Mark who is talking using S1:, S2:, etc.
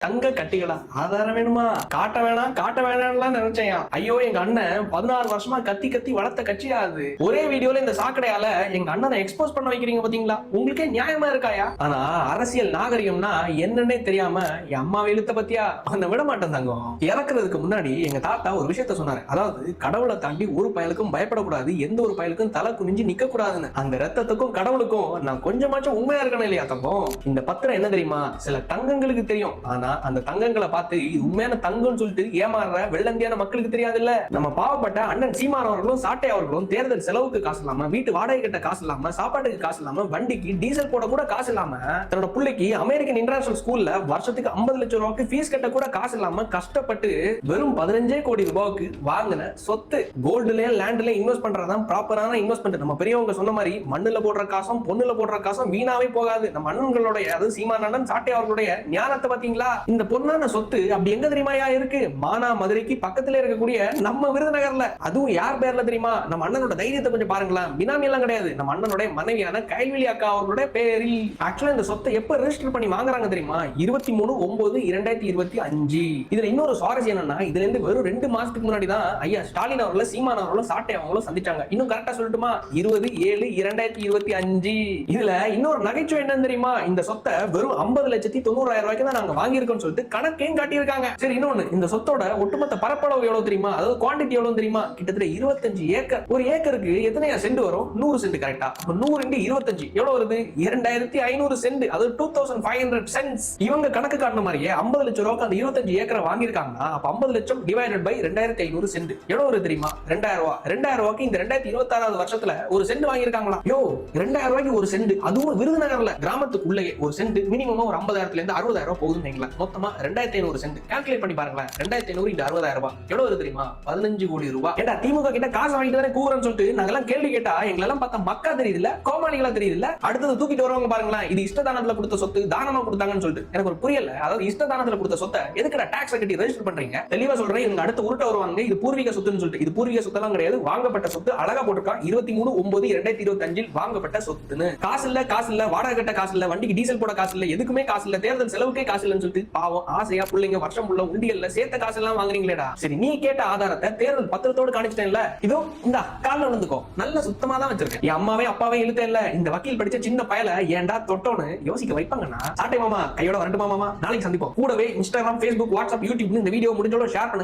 S1: தங்க கட்டிகளா ஆதாரம் வேணுமா? காட்ட வேணாம்லாம் நினைச்சேன். ஐயோ, எங்க அண்ணன் 16 வருஷமா கத்தி கத்தி வளர்த்த கட்சியா அது. ஒரே வீடியோல இந்த சாக்கடையால எங்க அண்ணனை எக்ஸ்போஸ் பண்ண வைக்கிறீங்க பாத்தீங்களா? உங்களுக்கே நியாயமா இருக்காயா? ஆனா அரசியல் நாகரிகம்னா என்னன்னே தெரியாம என் அம்மா இழுத்த பத்தியா அந்த விட மாட்டேன் தங்கம். இறக்குறதுக்கு முன்னாடி எங்க தாத்தா ஒரு விஷயத்த சொன்னாரு. அதாவது கடவுளை தாண்டி ஒரு பயலுக்கும் பயப்படக்கூடாது, எந்த ஒரு பயலுக்கும் தலை குனிஞ்சு நிக்க கூடாதுன்னு. அந்த ரத்தத்துக்கும் கடவுளுக்கும் நான் கொஞ்சமாச்சும் உண்மையா இருக்கணும் இல்லையா தங்கம்? இந்த பத்திரம் என்ன தெரியுமா? சில தங்கங்களுக்கு தெரியும். ஆனா அந்த தங்கங்களை பார்த்து இது உண்மையான தங்கம்னு சொல்லிட்டு ஏமாறுற வெள்ளந்தியான மக்களுக்கு தெரியாது இல்ல. நம்ம பாவப்பட்ட அண்ணன் சீமான் அவர்களும் சாட்டை அவர்களும் தேர்தல் செலவுக்கு காசு இல்லாம, வீட்டு வாடகை கட்ட காசு இல்லாம, சாப்பாட்டுக்கு காசு இல்லாம, வண்டிக்கு டீசல் போட கூட காசு இல்லாம, தன்னோட பிள்ளைக்கு அமெரிக்கன் இன்டர்நேஷனல் ஸ்கூல்ல வருஷத்துக்கு 50 லட்சம் ரூபாய்க்கு ஃபீஸ் கட்ட கூட காசு இல்லாம கஷ்டப்பட்டு வெறும் 15 கோடி ரூபாய்க்கு வாங்கின சொத்து கோல்டுல லேண்ட்ல இன்வெஸ்ட் பண்றதான் ப்ராப்பரான இன்வெஸ்ட்மெண்ட். நம்ம பெரியவங்க சொன்ன மாதிரி மண்ணுல போடுற காசும் பொண்ணுல போடுற காசும் வீணாவே போகாது. நம்ம அண்ணன்களுடைய, அதாவது சீமான் அண்ணன் சாட்டை அவர்களுடைய ஞானத்தை பாத்தீங்களா? இந்த பொண்ணான சொத்து அப்படி எங்க தெரியுமாயா இருக்கு? மானா மதுரைக்கு பக்கத்துல இருக்கக்கூடிய நம்ம விருதுநகர்ல. அதுவும் யார் பேர்ல தெரியுமா? நம்ம அண்ணனோட தைரியத்தை கொஞ்சம் பாருங்களேன். பினாமி எல்லாம் கிடையாது, நம்ம அண்ணனுடைய மனைவியான கைல்விழி அக்கா அவர்களுடைய பேரில். ஆக்சுவலா இந்த சொத்தை எப்ப ரெஜிஸ்டர் பண்ணி வாங்குறாங்க தெரியுமா? 23/9/2025. இதுல இன்னொரு சுவாரஸ்யம் என்னன்னா, இதுல இருந்து வெறும் 2 மாசத்துக்கு முன்னாடி தான் ஐயா ஸ்டாலின் அவர்களும் சீமான் அவர்களும் சாட்டை அவங்களும் சந்திச்சாங்க. இன்னும் கரெக்டா சொல்லட்டுமா? 20/7/2025. இதுல இன்னொரு நகைச்சுவை என்னன்னு தெரியுமா? இந்த சொத்தை வெறும் 50,90,000 ரூபாய்க்கு தான் நாங்க வாங்கியிருக்கோம்னு சொல்லிட்டு கணக்கையும் காட்டியிருக்காங்க. சரி, இன்னொன்னு, இந்த சொத்தோட ஒட்டுமொத்த பரப்பளவு எவ்வளவு தெரியுமா? அதாவது குவாண்டிட்டி எவ்வளவு தெரியுமா? கிட்டத்தட்ட 25 ஏக்கர். ஒரு ஏக்கருக்கு எத்தனையா சென்ட் வரும்? 100 சென்ட். கரெக்டா? 100 × 25 எவ்வளவு வருது? 2500 சென்ட். அது 2500 சென்ட்ஸ். இவங்க கணக்கு காட்டின மாதிரியே 50 லட்சம் ரூபாய்க்கு அந்த 25 ஏக்கரை வாங்கியிருக்காங்கன்னா அப்ப 50 லட்சம் டிவைடட் பை 2500 சென்ட் எவ்வளவு வருது தெரியுமா? 2000 ரூபாய். 2000 ரூபாய்க்கு இந்த 2026 வருஷத்துல ஒரு சென்ட் வாங்கியிருக்காங்களா? யோ, 2000 ரூபாய்க்கு ஒரு சென்ட், அதுவும் விருதுநகர்ல கிராமத்துக்குள்ளேயே ஒரு சென்ட் மினிமம் ஒரு 50,000 இருந்து 60,000 ரூபாய் போகுதுன்னு வைங்களேன். மொத்தமா 2500 சென்ட். கால்குலேட் பண்ணி பாருங்களேன். 2500 × 60,000 ரூபாய் எவ்வளவு வருது தெரியுமா? 15 கோடி ரூபாய். ஏடா, திமுக கிட்ட காசு வாங்கிட்டு தானே கூறன்னு சொல்லிட்டு நாங்கெல்லாம் கேள்வி கேட்டா எங்களெல்லாம் பார்த்தா மக்கா தெரியுது இல்ல, கோமாளிகளா தெரியுது இல்ல. அடுத்தது தூக்கிட்டு வரவங்க பாருங்களேன், இது இஷ்டதானத்துல கொடுத்த சொத்து, தானமா கொடுத்தாங்கன்னு சொல்லிட்டு. எனக்கு ஒரு புரியல. அதாவது இஷ்டதானத்துல கொடுத்த சொத்தை எதுக்குடா டாக்ஸ் கட்டி ரெஜிஸ்டர் பண்றீங்க? தெளிவா சொல்றேன். இவங்க அடுத்து உருட்ட வருவாங்க, இது பூர்வீக சொத்துன்னு சொல்லிட்டு. இது பூர்வீக சொத்தெல்லாம் கிடையாது, வாங்கப்பட்ட சொத்து. அழகா போட்டுருக்கான் 23/9/2025 வாங்கப்பட்ட சொத்துன்னு. காசு இல்ல, வாடகை கட்ட காசு இல்ல, வண்டிக்கு டீசல் போட காசு இல்ல, எதுக்குமே காசு இல்ல, தேர்தல் செலவுக்கே காசு இல்லன்னு சொல்லிட்டு பாவம் ஆசையா பிள்ளைங்க வருஷம் உள்ள உண்டியல்ல சேர்த்த காசு எல்லாம் வாங்குறீங்களேடா. சரி, நீ கேட்ட ஆதாரத்தை தேர்தல் பத்திரத்தோடு காணிச்சிட்டேன்ல, இதோ இந்த கால்ல விழுந்துக்கோ. நல்ல சுத்தமா தான் வச்சிருக்கேன். என் அம்மாவே அப்பாவே இழுத்தே இல்ல. இந்த வக்கீல் படிச்ச சின்ன பயல ஏன்டா தொட்டோன்னு யோசிக்க வைப்பாங்கன்னா சாட்டை மாமா கையோட வரட்டுமா மாமா? நாளைக்கு சந்திப்போம். கூடவே இன்ஸ்டாகிராம், Facebook, வாட்ஸ்அப், யூடியூப் இந்த வீடியோ முடிஞ்சோட ஷேர் பண்ணுங்க.